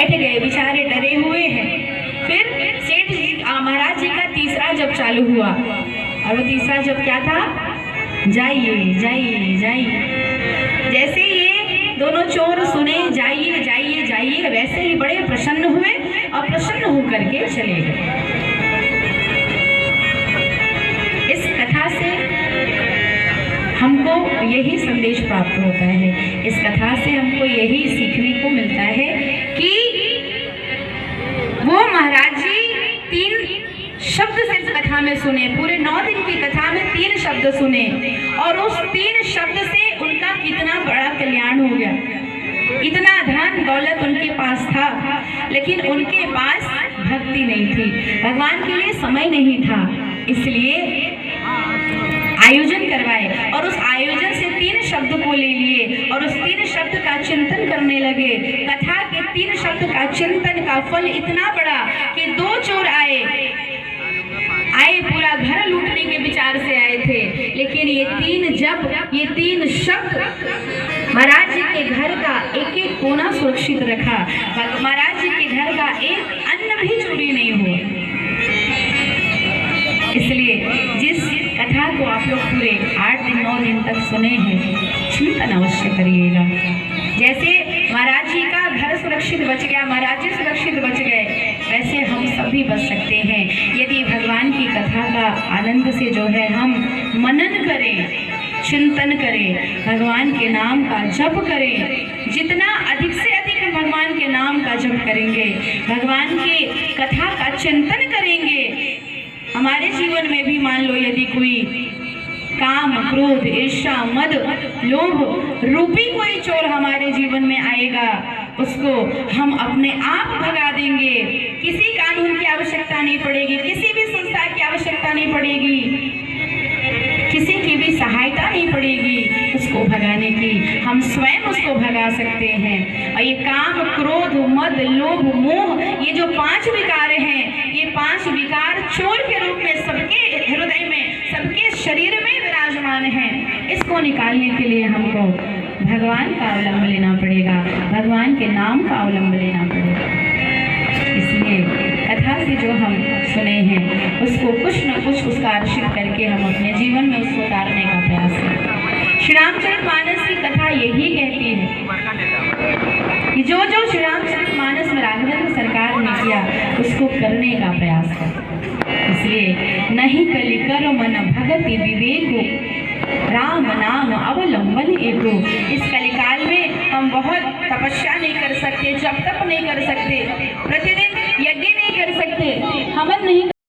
बैठ गए, बेचारे डरे हुए हैं। फिर सेठ जी महाराज जी का तीसरा जप चालू हुआ, और वो तीसरा जप क्या था? जाइए जाइए जाइए। जैसे ये दोनों चोर सुने जाइए जाइए जाइए, वैसे ही बड़े प्रसन्न हुए और प्रसन्न होकर के चले गए। इस कथा से हमको यही संदेश प्राप्त होता है, इस कथा से हमको यही सीखने को मिलता है कि वो महाराज जी 3 शब्द सिर्फ कथा में सुने, पूरे 9 दिन की कथा में 3 शब्द सुने, और उस 3 शब्द से उनका कितना बड़ा कल्याण हो गया। इतना धन दौलत उनके पास था, लेकिन उनके पास भक्ति नहीं थी, भगवान के लिए समय नहीं था। इसलिए आयोजन करवाए और उस आयोजन से 3 शब्द को ले लिए और उस 3 शब्द का चिंतन करने लगे। कथा के 3 शब्द का चिंतन का फल इतना बड़ा कि 2 चोर आए, पूरा घर लूटने के विचार से आए थे, लेकिन ये 3 जप, ये 3 शब्द महाराज जी के घर का एक एक कोना सुरक्षित रखा। महाराज जी के घर का एक अन्न भी चोरी नहीं हुआ। इसलिए जिस कथा को आप लोग पूरे 8 दिन 9 दिन तक सुने हैं, चिंतन अवश्य करिएगा। जैसे महाराज जी का घर सुरक्षित बच गया, महाराज जी सुरक्षित बच गए, वैसे हम सब भी बच सकते हैं यदि भगवान की कथा का आनंद से जो है हम मनन करें, चिंतन करें, भगवान के नाम का जप करें। जितना अधिक से अधिक हम भगवान के नाम का जप करेंगे, भगवान की कथा का चिंतन करेंगे, हमारे जीवन में भी मान लो यदि कोई काम, क्रोध, ईर्ष्या, मद, लोभ रूपी कोई चोर हमारे जीवन में आएगा, उसको हम अपने आप भगा देंगे। किसी कानून की आवश्यकता नहीं पड़ेगी, किसी भी संस्था की आवश्यकता नहीं पड़ेगी, किसी की भी सहायता नहीं पड़ेगी उसको भगाने की, हम स्वयं उसको भगा सकते हैं। और ये काम, क्रोध, मद, लोभ, मोह, ये जो 5 विकार हैं, ये 5 विकार चोर के रूप में सबके हृदय में, सबके शरीर में विराजमान हैं। इसको निकालने के लिए हमको भगवान का अवलंब लेना पड़ेगा, भगवान के नाम का अवलंब लेना पड़ेगा। इसलिए कथा से जो हम सुने हैं उसको कुछ न कुछ उसका आर्षित करके हम अपने जीवन में उसको उतारने का प्रयास करें। श्री रामचरितमानस की कथा यही कहती है कि जो जो श्री रामचरितमानस में राघवेंद्र सरकार ने किया उसको करने का प्रयास करें। इसलिए नहीं कलि कर मन भगति विवेको, राम नाम अवलंबन एको। इस कलिकाल में हम बहुत तपस्या नहीं कर सकते, जप तप नहीं कर सकते, प्रतिदिन यज्ञ नहीं कर सकते, हवन नहीं